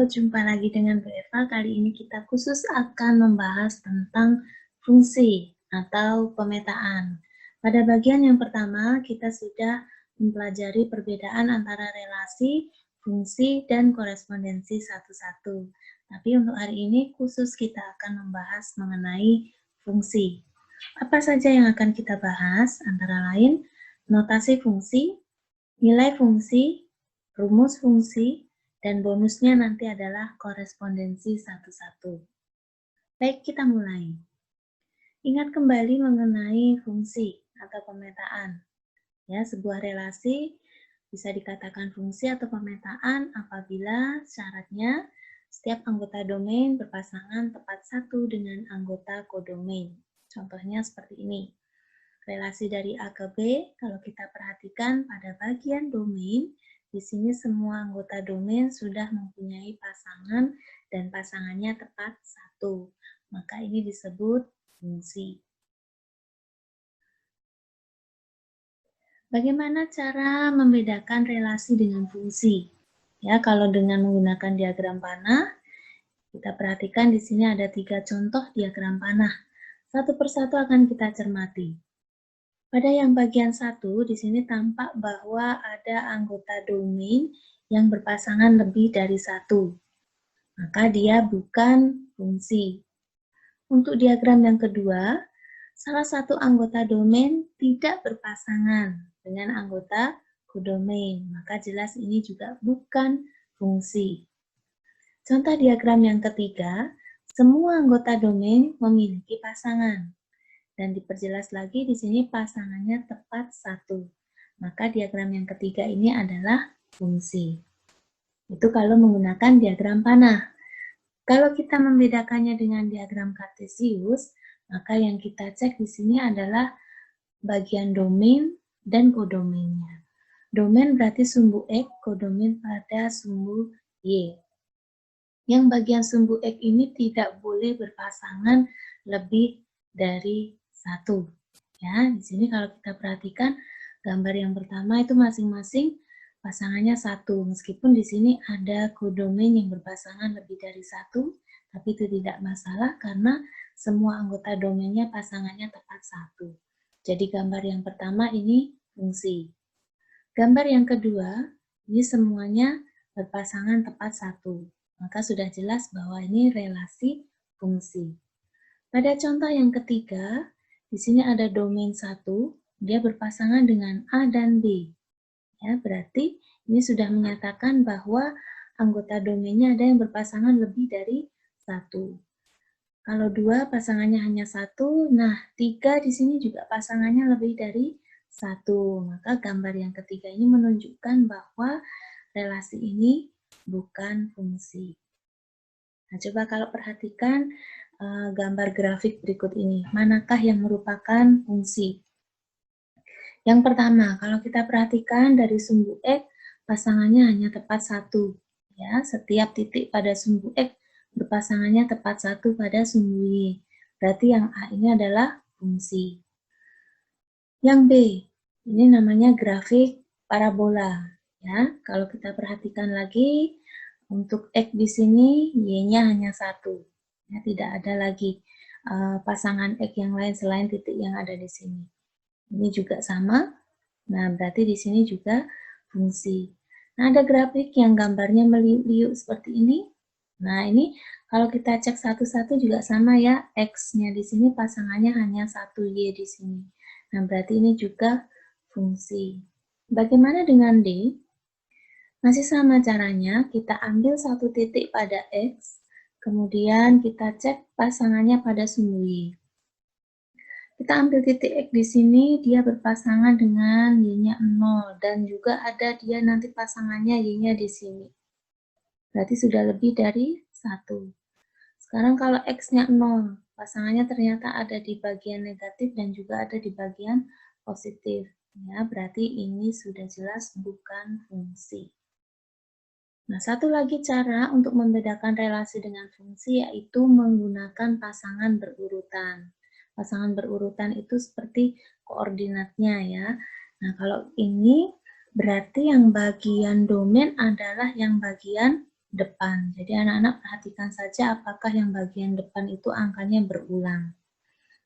jumpa lagi dengan Bu Eva. Kali ini kita khusus akan membahas tentang fungsi atau pemetaan. Pada bagian yang pertama, kita sudah mempelajari perbedaan antara relasi, fungsi, dan korespondensi satu-satu. Tapi untuk hari ini khusus kita akan membahas mengenai fungsi. Apa saja yang akan kita bahas? Antara lain, notasi fungsi, nilai fungsi, rumus fungsi, dan bonusnya nanti adalah korespondensi satu-satu. Baik, kita mulai. Ingat kembali mengenai fungsi atau pemetaan. Ya, sebuah relasi bisa dikatakan fungsi atau pemetaan apabila syaratnya setiap anggota domain berpasangan tepat satu dengan anggota kodomain. Contohnya seperti ini. Relasi dari A ke B, kalau kita perhatikan pada bagian domain, di sini semua anggota domain sudah mempunyai pasangan dan pasangannya tepat satu. Maka ini disebut fungsi. Bagaimana cara membedakan relasi dengan fungsi? Ya, kalau dengan menggunakan diagram panah, kita perhatikan di sini ada 3 contoh diagram panah. Satu persatu akan kita cermati. Pada yang bagian 1, di sini tampak bahwa ada anggota domain yang berpasangan lebih dari 1. Maka dia bukan fungsi. Untuk diagram yang kedua, salah satu anggota domain tidak berpasangan dengan anggota kodomain. Maka jelas ini juga bukan fungsi. Contoh diagram yang ketiga, semua anggota domain memiliki pasangan. Dan diperjelas lagi di sini pasangannya tepat satu. Maka diagram yang ketiga ini adalah fungsi. Itu kalau menggunakan diagram panah. Kalau kita membedakannya dengan diagram kartesius, maka yang kita cek di sini adalah bagian domain dan kodomainnya. Domain berarti sumbu X, kodomain pada sumbu Y. Yang bagian sumbu X ini tidak boleh berpasangan lebih dari satu. Ya, di sini kalau kita perhatikan gambar yang pertama itu masing-masing pasangannya satu. Meskipun di sini ada kodomain yang berpasangan lebih dari satu, tapi itu tidak masalah karena semua anggota domainnya pasangannya tepat satu. Jadi gambar yang pertama ini fungsi. Gambar yang kedua, ini semuanya berpasangan tepat satu. Maka sudah jelas bahwa ini relasi fungsi. Pada contoh yang ketiga, di sini ada domain 1, dia berpasangan dengan A dan B. Ya, berarti ini sudah menyatakan bahwa anggota domainnya ada yang berpasangan lebih dari 1. Kalau 2 pasangannya hanya 1, nah 3 di sini juga pasangannya lebih dari 1. Maka gambar yang ketiga ini menunjukkan bahwa relasi ini bukan fungsi. Nah, coba kalau perhatikan gambar grafik berikut ini. Manakah yang merupakan fungsi? Yang pertama, kalau kita perhatikan dari sumbu X, pasangannya hanya tepat satu. Ya, setiap titik pada sumbu X berpasangannya tepat satu pada sumbu Y. Berarti yang A ini adalah fungsi. Yang B, ini namanya grafik parabola. Ya, kalau kita perhatikan lagi, untuk X di sini Y-nya hanya satu. Ya, tidak ada lagi pasangan X yang lain selain titik yang ada di sini. Ini juga sama. Nah, berarti di sini juga fungsi. Nah, ada grafik yang gambarnya meliuk-liuk seperti ini. Nah, ini kalau kita cek satu-satu juga sama ya. X-nya di sini pasangannya hanya satu Y di sini. Nah, berarti ini juga fungsi. Bagaimana dengan D? Masih sama caranya, kita ambil satu titik pada X, kemudian kita cek pasangannya pada sumbu Y. Kita ambil titik X di sini, dia berpasangan dengan Y-nya 0, dan juga ada dia nanti pasangannya Y-nya di sini. Berarti sudah lebih dari 1. Sekarang kalau X-nya 0, pasangannya ternyata ada di bagian negatif dan juga ada di bagian positif. Ya, berarti ini sudah jelas bukan fungsi. Nah, satu lagi cara untuk membedakan relasi dengan fungsi yaitu menggunakan pasangan berurutan. Pasangan berurutan itu seperti koordinatnya ya. Nah, kalau ini berarti yang bagian domain adalah yang bagian depan. Jadi anak-anak perhatikan saja apakah yang bagian depan itu angkanya berulang.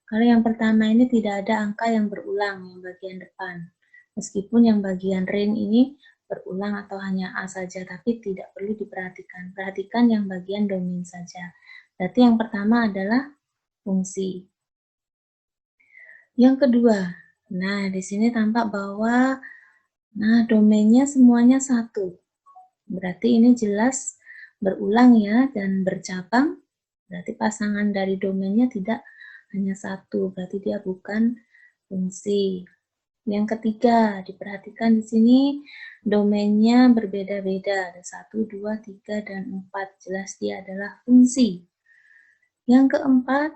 Kalau yang pertama ini tidak ada angka yang berulang yang bagian depan. Meskipun yang bagian range ini berulang atau hanya A saja, tapi tidak perlu diperhatikan. Perhatikan yang bagian domain saja. Berarti yang pertama adalah fungsi. Yang kedua, nah di sini tampak bahwa domainnya semuanya satu. Berarti ini jelas berulang ya dan bercabang. Berarti pasangan dari domainnya tidak hanya satu, berarti dia bukan fungsi. Yang ketiga, diperhatikan di sini domainnya berbeda-beda, ada 1, 2, 3, dan 4. Jelas dia adalah fungsi. Yang keempat,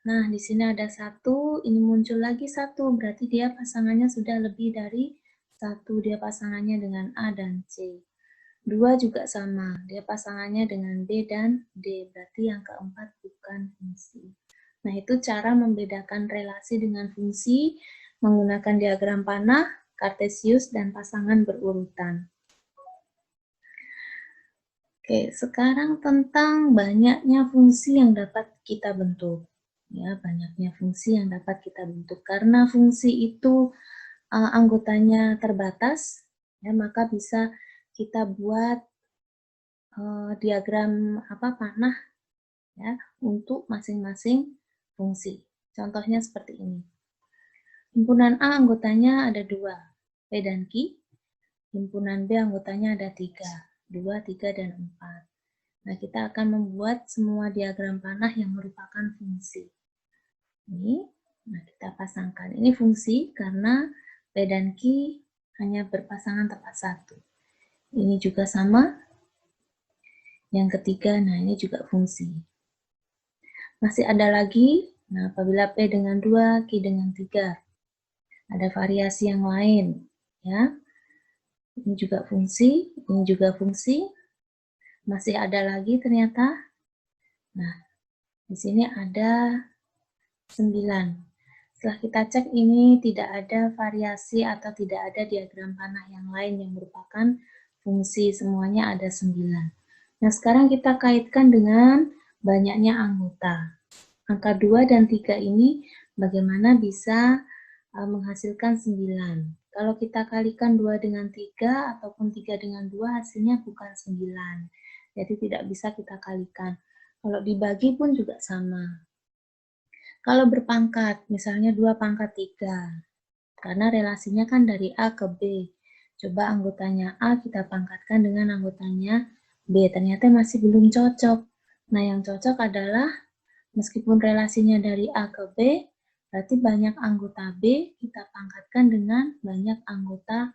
nah di sini ada 1, ini muncul lagi 1, berarti dia pasangannya sudah lebih dari 1, dia pasangannya dengan A dan C. 2 juga sama, dia pasangannya dengan B dan D, berarti yang keempat bukan fungsi. Nah, itu cara membedakan relasi dengan fungsi menggunakan diagram panah, kartesius, dan pasangan berurutan. Oke, sekarang tentang banyaknya fungsi yang dapat kita bentuk. Ya, banyaknya fungsi yang dapat kita bentuk. Karena fungsi itu anggotanya terbatas, ya, maka bisa kita buat diagram panah ya untuk masing-masing fungsi. Contohnya seperti ini. Himpunan A anggotanya ada 2, P dan Q. Himpunan B anggotanya ada 3, 2, 3, dan 4. Nah, kita akan membuat semua diagram panah yang merupakan fungsi. Ini, nah kita pasangkan. Ini fungsi karena P dan Q hanya berpasangan tepat satu. Ini juga sama. Yang ketiga, nah ini juga fungsi. Masih ada lagi, nah apabila P dengan 2, Q dengan 3. Ada variasi yang lain, ya. Ini juga fungsi, ini juga fungsi. Masih ada lagi ternyata. Nah, di sini ada 9. Setelah kita cek ini tidak ada variasi atau tidak ada diagram panah yang lain yang merupakan fungsi, semuanya ada 9. Nah, sekarang kita kaitkan dengan banyaknya anggota. Angka 2 dan 3 ini bagaimana bisa menghasilkan 9. Kalau kita kalikan 2 dengan 3 ataupun 3 dengan 2 hasilnya bukan 9. Jadi tidak bisa kita kalikan. Kalau dibagi pun juga sama. Kalau berpangkat, misalnya 2 pangkat 3. Karena relasinya kan dari A ke B. Coba anggotanya A kita pangkatkan dengan anggotanya B. Ternyata masih belum cocok. Nah, yang cocok adalah meskipun relasinya dari A ke B, berarti banyak anggota B kita pangkatkan dengan banyak anggota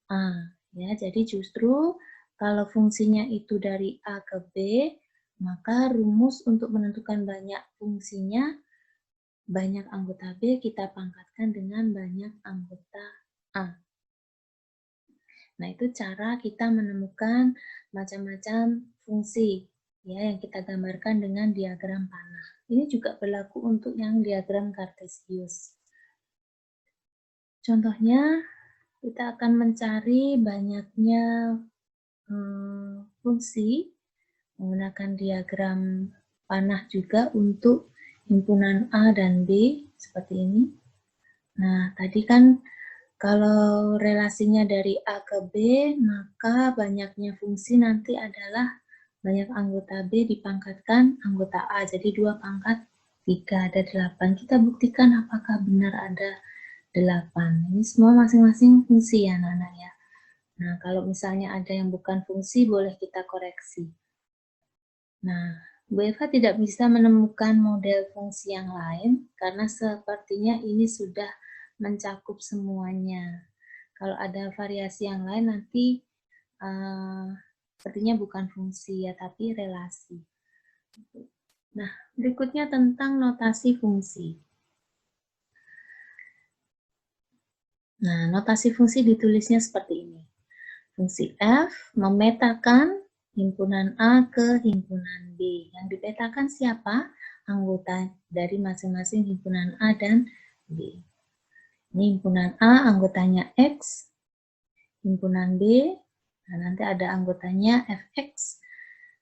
A. Ya, jadi justru kalau fungsinya itu dari A ke B, maka rumus untuk menentukan banyak fungsinya, banyak anggota B kita pangkatkan dengan banyak anggota A. Nah, itu cara kita menemukan macam-macam fungsi ya yang kita gambarkan dengan diagram panah. Ini juga berlaku untuk yang diagram kartesius. Contohnya, kita akan mencari banyaknya fungsi menggunakan diagram panah juga untuk himpunan A dan B seperti ini. Nah, tadi kan kalau relasinya dari A ke B, maka banyaknya fungsi nanti adalah banyak anggota B dipangkatkan anggota A. Jadi 2 pangkat 3, ada 8. Kita buktikan apakah benar ada 8. Ini semua masing-masing fungsi ya anak-anak ya. Nah, kalau misalnya ada yang bukan fungsi, boleh kita koreksi. Nah, Bu Eva tidak bisa menemukan model fungsi yang lain karena sepertinya ini sudah mencakup semuanya. Kalau ada variasi yang lain nanti sepertinya bukan fungsi ya, tapi relasi. Nah, berikutnya tentang notasi fungsi. Nah, notasi fungsi ditulisnya seperti ini. Fungsi F memetakan himpunan A ke himpunan B. Yang dipetakan siapa? Anggota dari masing-masing himpunan A dan B. Ini himpunan A, anggotanya X. Himpunan B, nah nanti ada anggotanya Fx.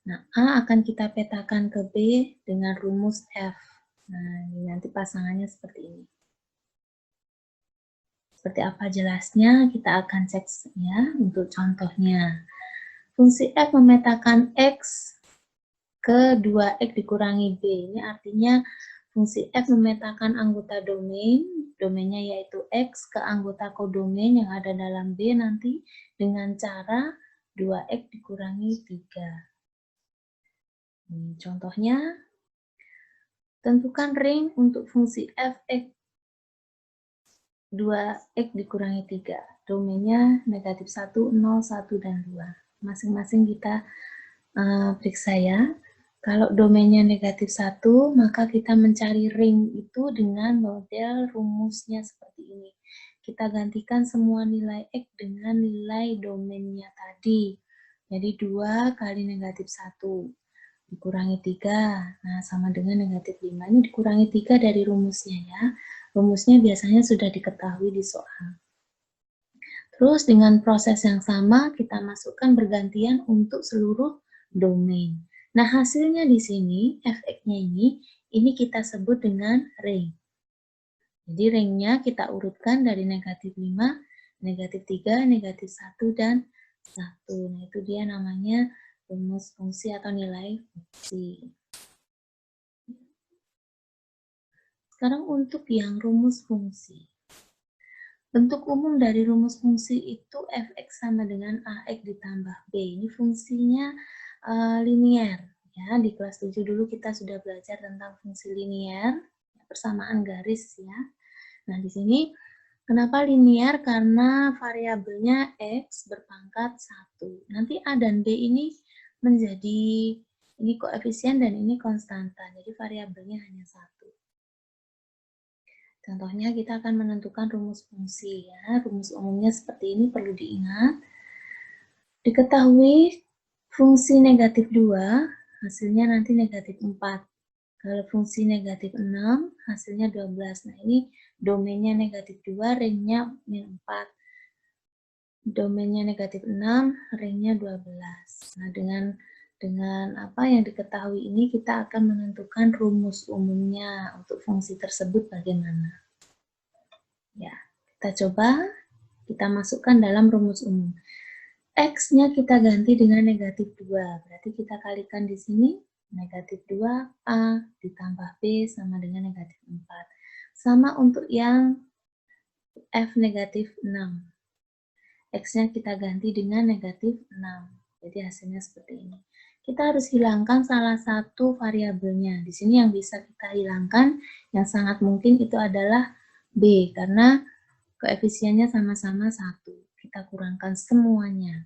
Nah, A akan kita petakan ke B dengan rumus F. Nah, ini nanti pasangannya seperti ini. Seperti apa jelasnya, kita akan cek ya untuk contohnya. Fungsi F memetakan X ke 2X dikurangi B. Ini artinya fungsi F memetakan anggota domain, domainnya yaitu X ke anggota kodomain yang ada dalam B nanti dengan cara 2X dikurangi 3. Ini contohnya, tentukan ring untuk fungsi Fx 2x dikurangi 3. Domainnya negatif 1, 0, 1, dan 2. Masing-masing kita periksa ya. Kalau domainnya negatif 1, maka kita mencari ring itu dengan model rumusnya seperti ini. Kita gantikan semua nilai x dengan nilai domainnya tadi. Jadi 2 kali negatif 1 dikurangi 3, nah sama dengan negatif 5. Ini dikurangi 3 dari rumusnya ya. Rumusnya biasanya sudah diketahui di soal. Terus dengan proses yang sama, kita masukkan bergantian untuk seluruh domain. Nah, hasilnya di sini, Fx-nya ini kita sebut dengan ring. Jadi ringnya kita urutkan dari negatif 5, negatif 3, negatif 1, dan 1. Nah, itu dia namanya rumus fungsi atau nilai fungsi. Sekarang untuk yang rumus fungsi. Bentuk umum dari rumus fungsi itu Fx sama dengan Ax ditambah B. Ini fungsinya linier. Ya, di kelas 7 dulu kita sudah belajar tentang fungsi linier, persamaan garis ya. Nah, di sini kenapa linier? Karena variabelnya X berpangkat 1. Nanti A dan B ini menjadi ini koefisien dan ini konstanta. Jadi variabelnya hanya 1. Contohnya kita akan menentukan rumus fungsi ya. Rumus umumnya seperti ini perlu diingat. Diketahui fungsi negatif 2 hasilnya nanti negatif 4. Kalau fungsi negatif 6 hasilnya 12. Nah ini domainnya negatif 2, ringnya min 4. Domainnya negatif 6, ringnya 12. Nah dengan apa yang diketahui ini kita akan menentukan rumus umumnya untuk fungsi tersebut bagaimana. Ya, kita coba, kita masukkan dalam rumus umum. X-nya kita ganti dengan negatif 2, berarti kita kalikan di sini, negatif 2A ditambah B sama dengan negatif 4. Sama untuk yang F negatif 6. X-nya kita ganti dengan negatif 6. Jadi hasilnya seperti ini. Kita harus hilangkan salah satu variabelnya. Di sini yang bisa kita hilangkan, yang sangat mungkin itu adalah B, karena koefisiennya sama-sama 1. Kita kurangkan semuanya.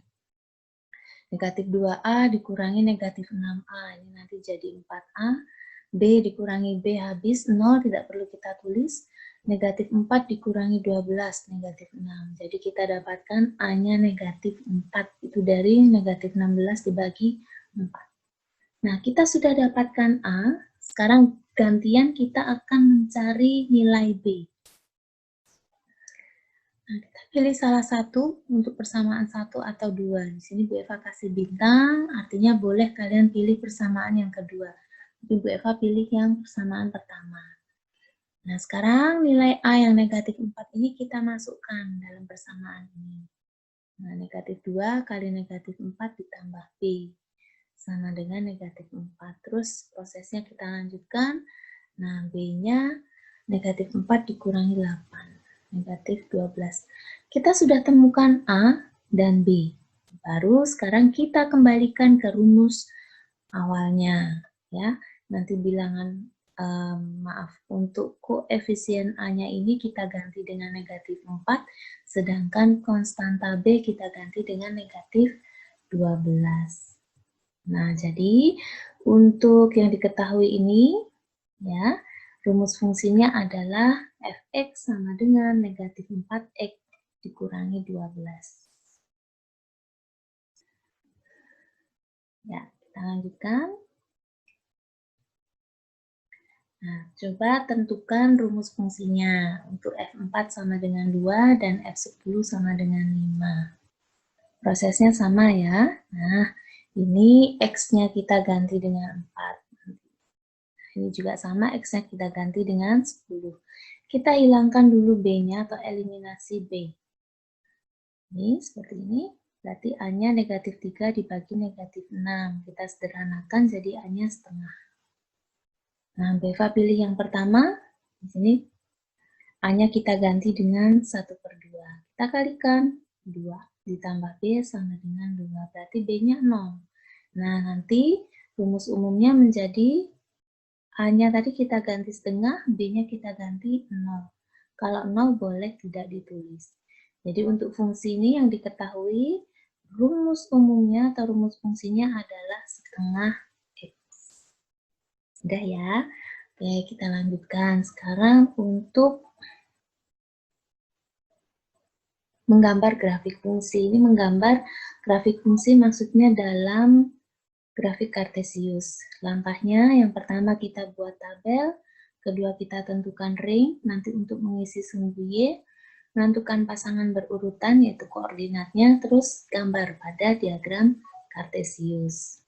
Negatif 2A dikurangi negatif 6A. Ini nanti jadi 4A. B dikurangi B habis, 0 tidak perlu kita tulis. Negatif 4 dikurangi 12, negatif 6. Jadi kita dapatkan A-nya negatif 4. Itu dari negatif 16 dibagi 4. Nah, kita sudah dapatkan A. Sekarang gantian kita akan mencari nilai B. Nah, kita pilih salah satu untuk persamaan 1 atau 2. Di sini Bu Eva kasih bintang, artinya boleh kalian pilih persamaan yang kedua. Tapi Bu Eva pilih yang persamaan pertama. Nah, sekarang nilai A yang negatif 4 ini kita masukkan dalam persamaan ini. Nah, negatif 2 kali negatif 4 ditambah B. Sama dengan negatif 4. Terus prosesnya kita lanjutkan. Nah, B-nya negatif 4 dikurangi 8. Negatif 12. Kita sudah temukan A dan B. Baru sekarang kita kembalikan ke rumus awalnya. Ya, nanti bilangan untuk koefisien A-nya ini kita ganti dengan negatif 4, sedangkan konstanta B kita ganti dengan negatif 12. Nah, jadi untuk yang diketahui ini, ya, rumus fungsinya adalah Fx sama dengan negatif 4x dikurangi 12. Ya, kita lanjutkan. Nah, coba tentukan rumus fungsinya. Untuk F4 sama dengan 2 dan F10 sama dengan 5. Prosesnya sama ya. Nah, Ini X-nya kita ganti dengan 4. Ini juga sama, X-nya kita ganti dengan 10. Kita hilangkan dulu B-nya atau eliminasi B. Ini seperti ini. Berarti A-nya negatif 3 dibagi negatif 6. Kita sederhanakan jadi A-nya setengah. Nah, Beva pilih yang pertama. Di sini A-nya kita ganti dengan 1/2. Kita kalikan 2 ditambah B sama dengan 2. Berarti B-nya 0. Nah, nanti rumus umumnya menjadi A-nya tadi kita ganti setengah, B-nya kita ganti 0. Kalau 0 boleh tidak ditulis. Jadi untuk fungsi ini yang diketahui, rumus umumnya atau rumus fungsinya adalah setengah X. Sudah ya? Oke, kita lanjutkan. Sekarang untuk menggambar grafik fungsi. Ini menggambar grafik fungsi maksudnya dalam grafik kartesius. Langkahnya yang pertama kita buat tabel, kedua kita tentukan ring, nanti untuk mengisi sumbu Y, menentukan pasangan berurutan yaitu koordinatnya, terus gambar pada diagram kartesius.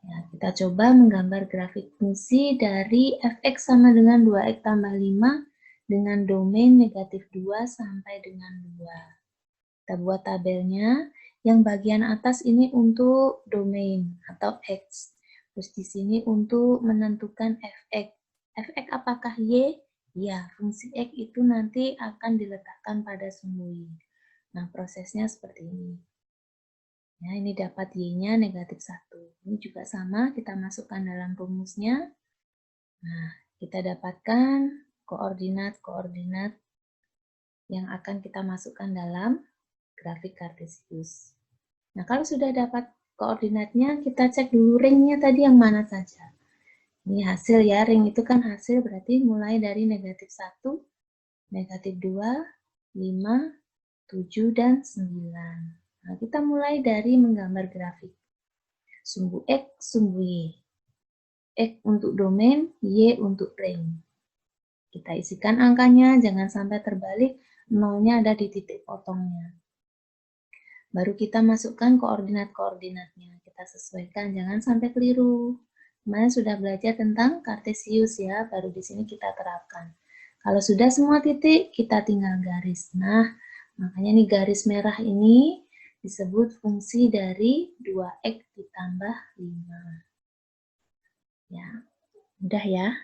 Ya, kita coba menggambar grafik fungsi dari fx sama dengan 2x tambah 5 dengan domain negatif 2 sampai dengan 2. Kita buat tabelnya. Yang bagian atas ini untuk domain atau X. Terus di sini untuk menentukan fx. Fx apakah Y? Ya, fungsi X itu nanti akan diletakkan pada sumbu Y. Nah, prosesnya seperti ini. Ya, ini dapat Y-nya negatif 1. Ini juga sama, kita masukkan dalam rumusnya. Nah, kita dapatkan koordinat-koordinat yang akan kita masukkan dalam grafik kartesius. Nah, kalau sudah dapat koordinatnya, kita cek dulu ringnya tadi yang mana saja. Ini hasil ya, ring itu kan hasil berarti mulai dari negatif 1, negatif 2, 5, 7, dan 9. Nah, kita mulai dari menggambar grafik. Sumbu X, sumbu Y. X untuk domain, Y untuk ring. Kita isikan angkanya, jangan sampai terbalik, nolnya ada di titik potongnya. Baru kita masukkan koordinat-koordinatnya. Kita sesuaikan, jangan sampai keliru. Kemarin sudah belajar tentang kartesius ya, baru di sini kita terapkan. Kalau sudah semua titik, kita tinggal garis. Nah, makanya nih garis merah ini disebut fungsi dari 2x ditambah 5. Ya, mudah ya.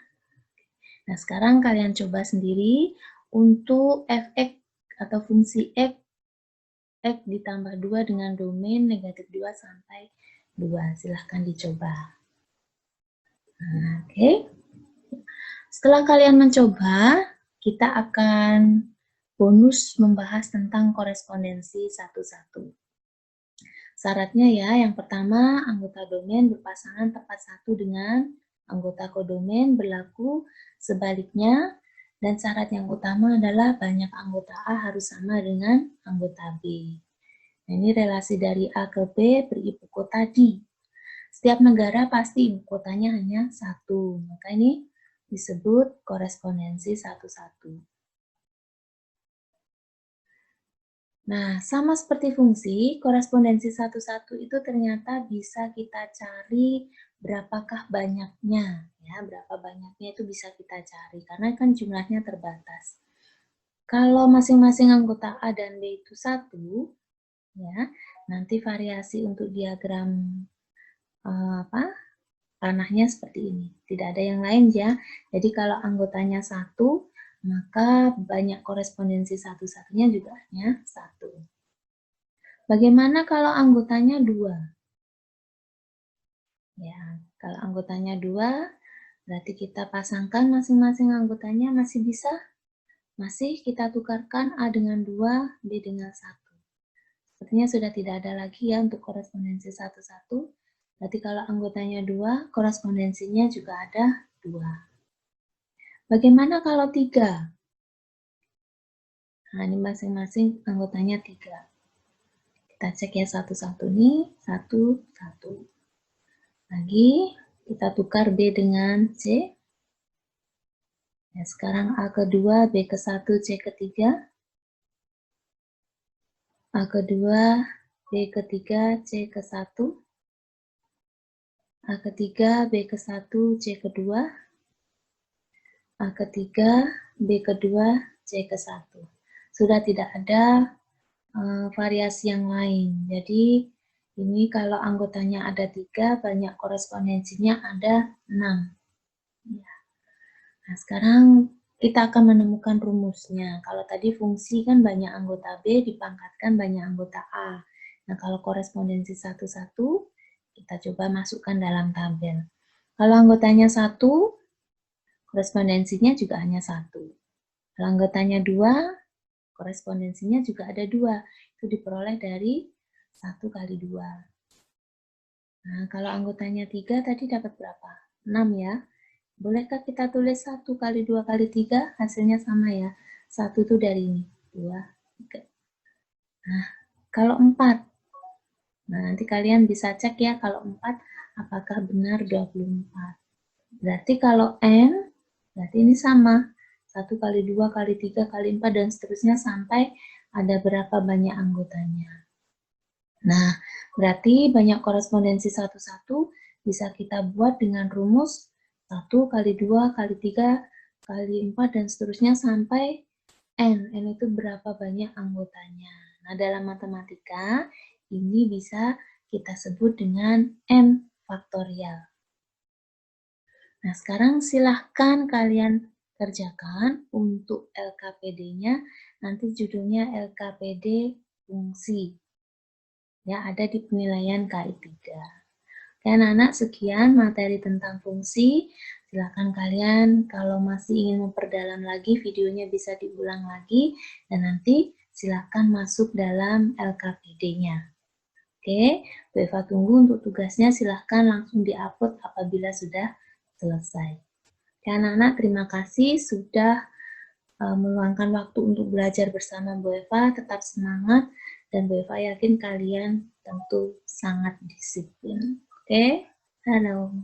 Nah, sekarang kalian coba sendiri untuk fx atau fungsi x ditambah 2 dengan domain negatif 2 sampai 2. Silahkan dicoba. Nah, oke. Setelah kalian mencoba, kita akan bonus membahas tentang korespondensi satu-satu. Syaratnya ya, yang pertama anggota domain berpasangan tepat satu dengan anggota kodomain berlaku sebaliknya, dan syarat yang utama adalah banyak anggota A harus sama dengan anggota B. Nah, ini relasi dari A ke B beribu kota D. Setiap negara pasti ibu kotanya hanya satu, maka ini disebut korespondensi satu-satu. Nah, sama seperti fungsi, korespondensi satu-satu itu ternyata bisa kita cari berapakah banyaknya. Ya, berapa banyaknya itu bisa kita cari, karena kan jumlahnya terbatas. Kalau masing-masing anggota A dan B itu 1, ya, nanti variasi untuk diagram panahnya seperti ini. Tidak ada yang lain ya. Jadi kalau anggotanya 1, maka banyak korespondensi satu-satunya juga hanya 1. Bagaimana kalau anggotanya 2? Ya, kalau anggotanya 2, berarti kita pasangkan masing-masing anggotanya masih bisa? Masih kita tukarkan A dengan 2, B dengan 1. Sepertinya sudah tidak ada lagi ya untuk korespondensi satu-satu. Berarti kalau anggotanya 2, korespondensinya juga ada 2. Bagaimana kalau 3? Nah, ini masing-masing anggotanya 3. Kita cek ya satu-satu nih, 1, 1. Lagi, kita tukar B dengan C. Ya, sekarang A kedua, B ke 1, C ke 3. A kedua, B ketiga, C ke 1, A ketiga, B ke 1, C kedua, A ketiga, B kedua, C ke 1. Sudah tidak ada variasi yang lain. Jadi, ini kalau anggotanya ada 3, banyak korespondensinya ada 6. Ya. Nah, sekarang kita akan menemukan rumusnya. Kalau tadi fungsi kan banyak anggota B dipangkatkan banyak anggota A. Nah, kalau korespondensi satu-satu, kita coba masukkan dalam tabel. Kalau anggotanya 1, korespondensinya juga hanya 1. Kalau anggotanya 2, korespondensinya juga ada 2. Itu diperoleh dari 1 kali 2. Nah, kalau anggotanya 3 tadi dapat berapa? 6 ya. Bolehkah kita tulis 1 kali 2 kali 3? Hasilnya sama ya. 1 itu dari ini. 2, 3. Nah, kalau 4. Nah, nanti kalian bisa cek ya kalau 4 apakah benar 24. Berarti kalau N, berarti ini sama. 1 kali 2 kali 3 kali 4 dan seterusnya sampai ada berapa banyak anggotanya. Nah, berarti banyak korespondensi satu-satu bisa kita buat dengan rumus 1 kali 2 kali 3 kali 4 dan seterusnya sampai N. N itu berapa banyak anggotanya. Nah, dalam matematika ini bisa kita sebut dengan N faktorial. Nah, sekarang silahkan kalian kerjakan untuk LKPD-nya. Nanti judulnya LKPD fungsi. Ya, ada di penilaian KI 3. Oke, anak-anak, sekian materi tentang fungsi. Silakan kalian kalau masih ingin memperdalam lagi, videonya bisa diulang lagi. Dan nanti silakan masuk dalam LKPD-nya. Oke, Bu Eva tunggu untuk tugasnya. Silahkan langsung diupload apabila sudah selesai. Oke, anak-anak, terima kasih sudah meluangkan waktu untuk belajar bersama Bu Eva. Tetap semangat. Dan Bu Eva yakin kalian tentu sangat disiplin. Oke, halo.